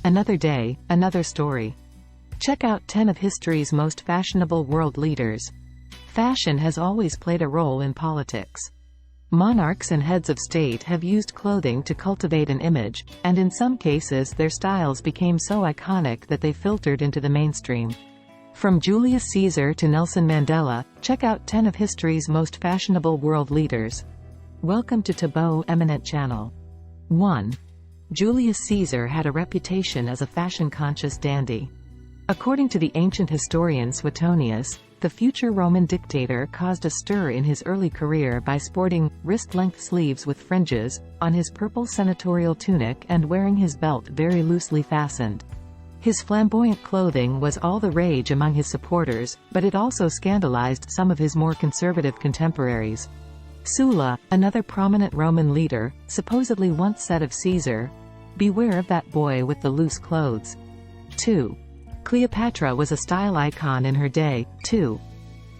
Another day, another story. Check out 10 of history's most fashionable world leaders. Fashion has always played a role in politics. Monarchs and heads of state have used clothing to cultivate an image, and in some cases their styles became so iconic that they filtered into the mainstream. From Julius Caesar to Nelson Mandela, check out 10 of history's most fashionable world leaders. Welcome to Taboo Eminent Channel. 1. Julius Caesar had a reputation as a fashion-conscious dandy. According to the ancient historian Suetonius, the future Roman dictator caused a stir in his early career by sporting wrist-length sleeves with fringes on his purple senatorial tunic and wearing his belt very loosely fastened. His flamboyant clothing was all the rage among his supporters, but it also scandalized some of his more conservative contemporaries. Sulla, another prominent Roman leader, supposedly once said of Caesar, "Beware of that boy with the loose clothes." 2. Cleopatra was a style icon in her day, too.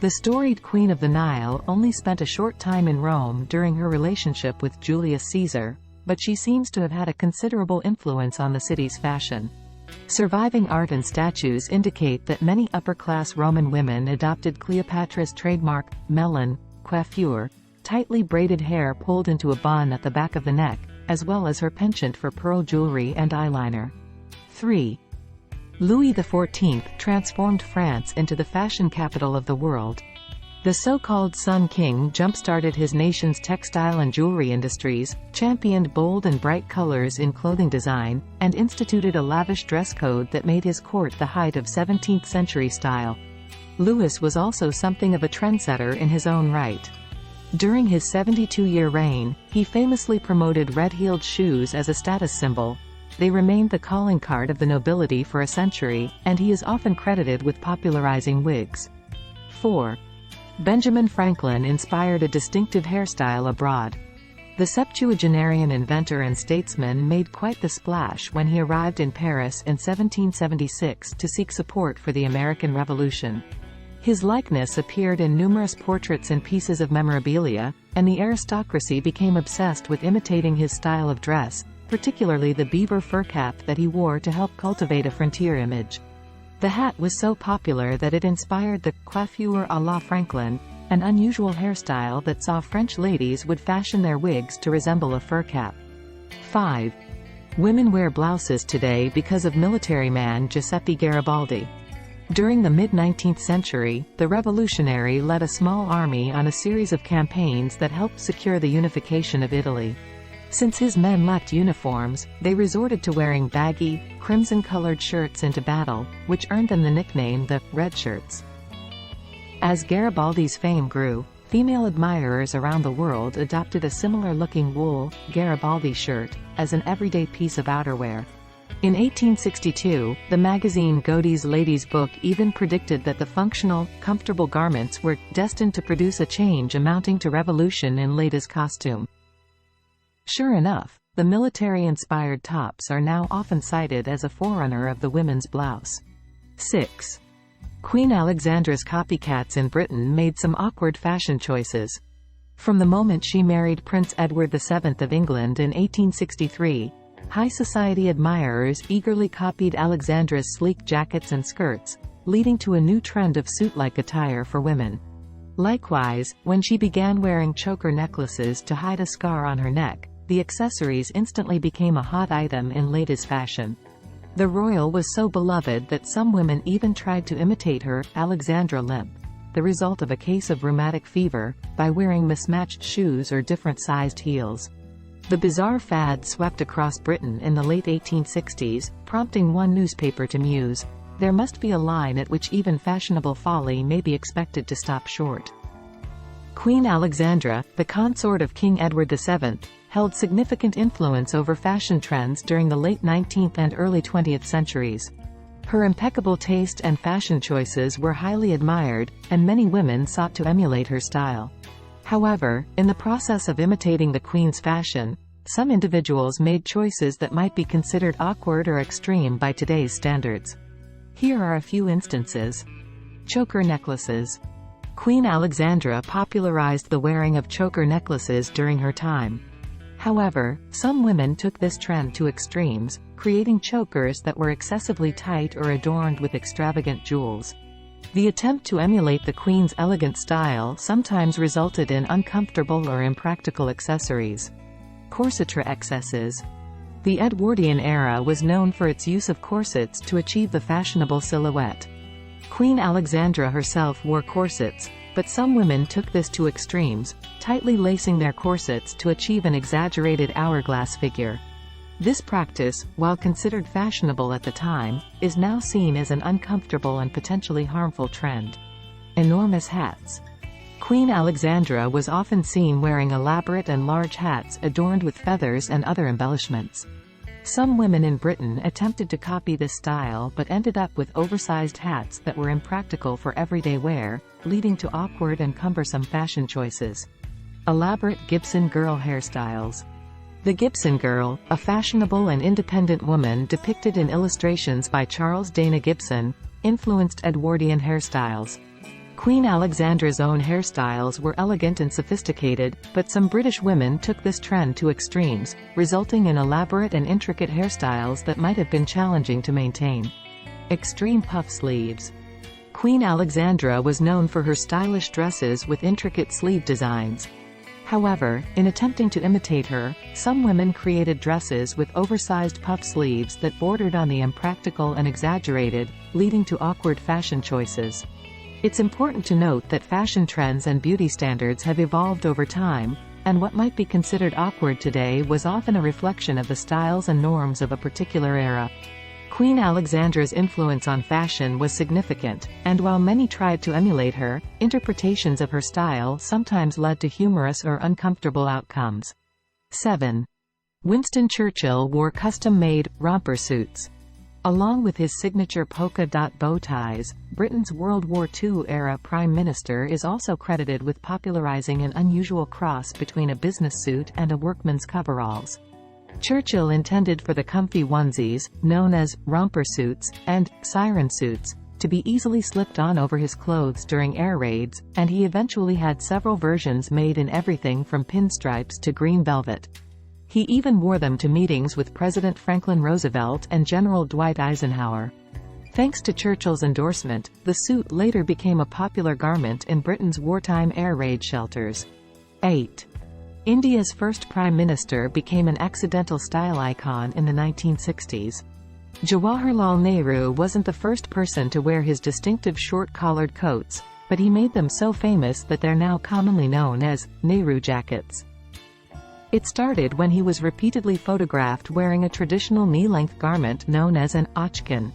The storied Queen of the Nile only spent a short time in Rome during her relationship with Julius Caesar, but she seems to have had a considerable influence on the city's fashion. Surviving art and statues indicate that many upper-class Roman women adopted Cleopatra's trademark, melon, coiffure, tightly braided hair pulled into a bun at the back of the neck, as well as her penchant for pearl jewelry and eyeliner. 3. Louis XIV transformed France into the fashion capital of the world. The so-called Sun King jump-started his nation's textile and jewelry industries, championed bold and bright colors in clothing design, and instituted a lavish dress code that made his court the height of 17th-century style. Louis was also something of a trendsetter in his own right. During his 72-year reign, he famously promoted red-heeled shoes as a status symbol. They remained the calling card of the nobility for a century, and he is often credited with popularizing wigs. 4. Benjamin Franklin inspired a distinctive hairstyle abroad. The septuagenarian inventor and statesman made quite the splash when he arrived in Paris in 1776 to seek support for the American Revolution. His likeness appeared in numerous portraits and pieces of memorabilia, and the aristocracy became obsessed with imitating his style of dress, particularly the beaver fur cap that he wore to help cultivate a frontier image. The hat was so popular that it inspired the coiffure à la Franklin, an unusual hairstyle that saw French ladies would fashion their wigs to resemble a fur cap. 5. Women wear blouses today because of military man Giuseppe Garibaldi. During the mid-19th century, the revolutionary led a small army on a series of campaigns that helped secure the unification of Italy. Since his men lacked uniforms, they resorted to wearing baggy, crimson-colored shirts into battle, which earned them the nickname the Red Shirts. As Garibaldi's fame grew, female admirers around the world adopted a similar-looking wool, Garibaldi shirt, as an everyday piece of outerwear. In 1862, the magazine Godey's Ladies' Book even predicted that the functional, comfortable garments were destined to produce a change amounting to revolution in ladies' costume. Sure enough, the military-inspired tops are now often cited as a forerunner of the women's blouse. 6. Queen Alexandra's copycats in Britain made some awkward fashion choices. From the moment she married Prince Edward VII of England in 1863, high society admirers eagerly copied Alexandra's sleek jackets and skirts, leading to a new trend of suit-like attire for women. Likewise, when she began wearing choker necklaces to hide a scar on her neck, the accessories instantly became a hot item in ladies' fashion. The royal was so beloved that some women even tried to imitate her Alexandra limp, the result of a case of rheumatic fever, by wearing mismatched shoes or different-sized heels. The bizarre fad swept across Britain in the late 1860s, prompting one newspaper to muse, "There must be a line at which even fashionable folly may be expected to stop short." Queen Alexandra, the consort of King Edward VII, held significant influence over fashion trends during the late 19th and early 20th centuries. Her impeccable taste and fashion choices were highly admired, and many women sought to emulate her style. However, in the process of imitating the Queen's fashion, some individuals made choices that might be considered awkward or extreme by today's standards. Here are a few instances. Choker necklaces. Queen Alexandra popularized the wearing of choker necklaces during her time. However, some women took this trend to extremes, creating chokers that were excessively tight or adorned with extravagant jewels. The attempt to emulate the Queen's elegant style sometimes resulted in uncomfortable or impractical accessories. Corsetre excesses. The Edwardian era was known for its use of corsets to achieve the fashionable silhouette. Queen Alexandra herself wore corsets, but some women took this to extremes, tightly lacing their corsets to achieve an exaggerated hourglass figure. This practice, while considered fashionable at the time, is now seen as an uncomfortable and potentially harmful trend. Enormous hats. Queen Alexandra was often seen wearing elaborate and large hats adorned with feathers and other embellishments. Some women in Britain attempted to copy this style but ended up with oversized hats that were impractical for everyday wear, leading to awkward and cumbersome fashion choices. Elaborate Gibson girl hairstyles. The Gibson girl, a fashionable and independent woman depicted in illustrations by Charles Dana Gibson, influenced Edwardian hairstyles. Queen Alexandra's own hairstyles were elegant and sophisticated, but some British women took this trend to extremes, resulting in elaborate and intricate hairstyles that might have been challenging to maintain. Extreme puff sleeves. Queen Alexandra was known for her stylish dresses with intricate sleeve designs. However, in attempting to imitate her, some women created dresses with oversized puff sleeves that bordered on the impractical and exaggerated, leading to awkward fashion choices. It's important to note that fashion trends and beauty standards have evolved over time, and what might be considered awkward today was often a reflection of the styles and norms of a particular era. Queen Alexandra's influence on fashion was significant, and while many tried to emulate her, interpretations of her style sometimes led to humorous or uncomfortable outcomes. 7. Winston Churchill wore custom-made, romper suits. Along with his signature polka-dot bow ties, Britain's World War II-era Prime Minister is also credited with popularizing an unusual cross between a business suit and a workman's coveralls. Churchill intended for the comfy onesies, known as romper suits, and siren suits, to be easily slipped on over his clothes during air raids, and he eventually had several versions made in everything from pinstripes to green velvet. He even wore them to meetings with President Franklin Roosevelt and General Dwight Eisenhower. Thanks to Churchill's endorsement, the suit later became a popular garment in Britain's wartime air raid shelters. 8. India's first Prime Minister became an accidental style icon in the 1960s. Jawaharlal Nehru wasn't the first person to wear his distinctive short-collared coats, but he made them so famous that they're now commonly known as Nehru jackets. It started when he was repeatedly photographed wearing a traditional knee-length garment known as an achkan.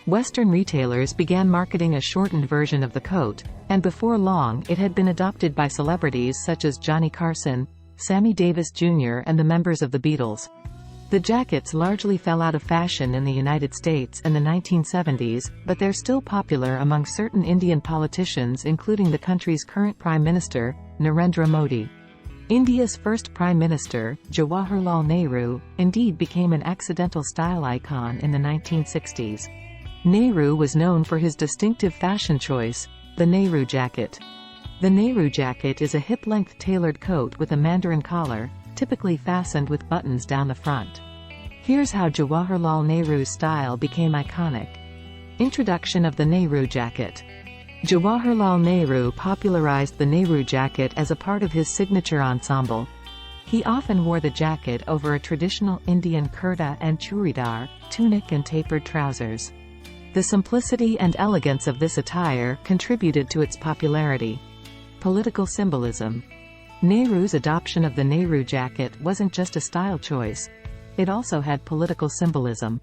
Western retailers began marketing a shortened version of the coat, and before long it had been adopted by celebrities such as Johnny Carson, Sammy Davis Jr. and the members of the Beatles. The jackets largely fell out of fashion in the United States in the 1970s, but they're still popular among certain Indian politicians including the country's current Prime Minister, Narendra Modi. India's first Prime Minister, Jawaharlal Nehru, indeed became an accidental style icon in the 1960s. Nehru was known for his distinctive fashion choice, the Nehru jacket. The Nehru jacket is a hip-length tailored coat with a mandarin collar, typically fastened with buttons down the front. Here's how Jawaharlal Nehru's style became iconic. Introduction of the Nehru jacket. Jawaharlal Nehru popularized the Nehru jacket as a part of his signature ensemble. He often wore the jacket over a traditional Indian kurta and churidar, tunic and tapered trousers. The simplicity and elegance of this attire contributed to its popularity. Political symbolism. Nehru's adoption of the Nehru jacket wasn't just a style choice. It also had political symbolism.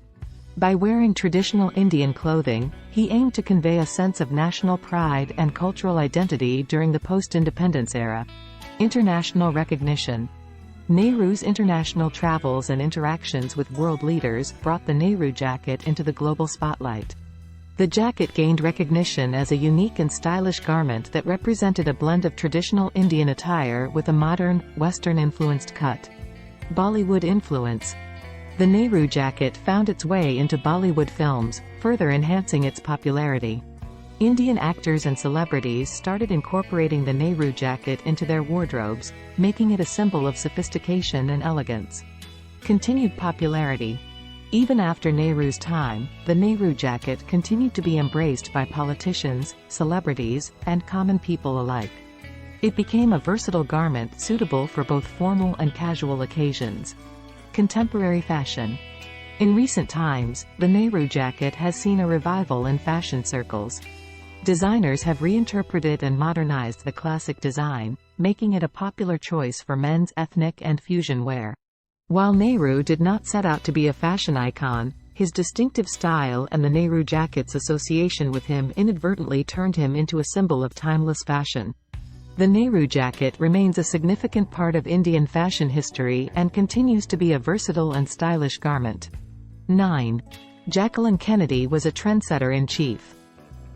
By wearing traditional Indian clothing, he aimed to convey a sense of national pride and cultural identity during the post-independence era. International recognition. Nehru's international travels and interactions with world leaders brought the Nehru jacket into the global spotlight. The jacket gained recognition as a unique and stylish garment that represented a blend of traditional Indian attire with a modern, Western-influenced cut. Bollywood influence. The Nehru jacket found its way into Bollywood films, further enhancing its popularity. Indian actors and celebrities started incorporating the Nehru jacket into their wardrobes, making it a symbol of sophistication and elegance. Continued popularity. Even after Nehru's time, the Nehru jacket continued to be embraced by politicians, celebrities, and common people alike. It became a versatile garment suitable for both formal and casual occasions. Contemporary fashion. In recent times, the Nehru jacket has seen a revival in fashion circles. Designers have reinterpreted and modernized the classic design, making it a popular choice for men's ethnic and fusion wear. While Nehru did not set out to be a fashion icon, his distinctive style and the Nehru jacket's association with him inadvertently turned him into a symbol of timeless fashion. The Nehru jacket remains a significant part of Indian fashion history and continues to be a versatile and stylish garment. 9. Jacqueline Kennedy was a trendsetter-in-chief.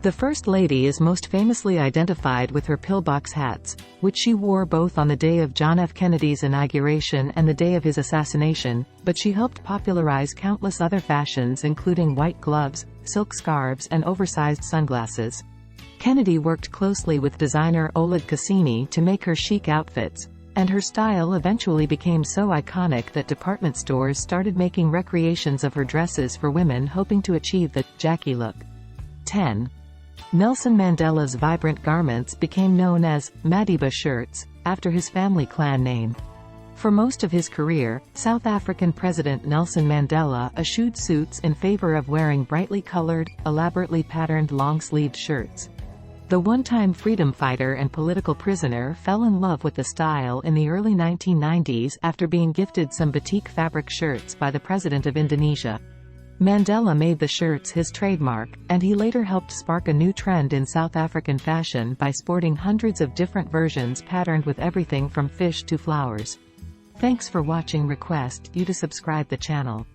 The First Lady is most famously identified with her pillbox hats, which she wore both on the day of John F. Kennedy's inauguration and the day of his assassination, but she helped popularize countless other fashions including white gloves, silk scarves and oversized sunglasses. Kennedy worked closely with designer Oleg Cassini to make her chic outfits, and her style eventually became so iconic that department stores started making recreations of her dresses for women hoping to achieve the Jackie look. 10. Nelson Mandela's vibrant garments became known as Madiba shirts, after his family clan name. For most of his career, South African President Nelson Mandela eschewed suits in favor of wearing brightly colored, elaborately patterned long-sleeved shirts. The one-time freedom fighter and political prisoner fell in love with the style in the early 1990s after being gifted some batik fabric shirts by the President of Indonesia. Mandela made the shirts his trademark, and he later helped spark a new trend in South African fashion by sporting hundreds of different versions patterned with everything from fish to flowers. Thanks for watching. Request you to subscribe the channel.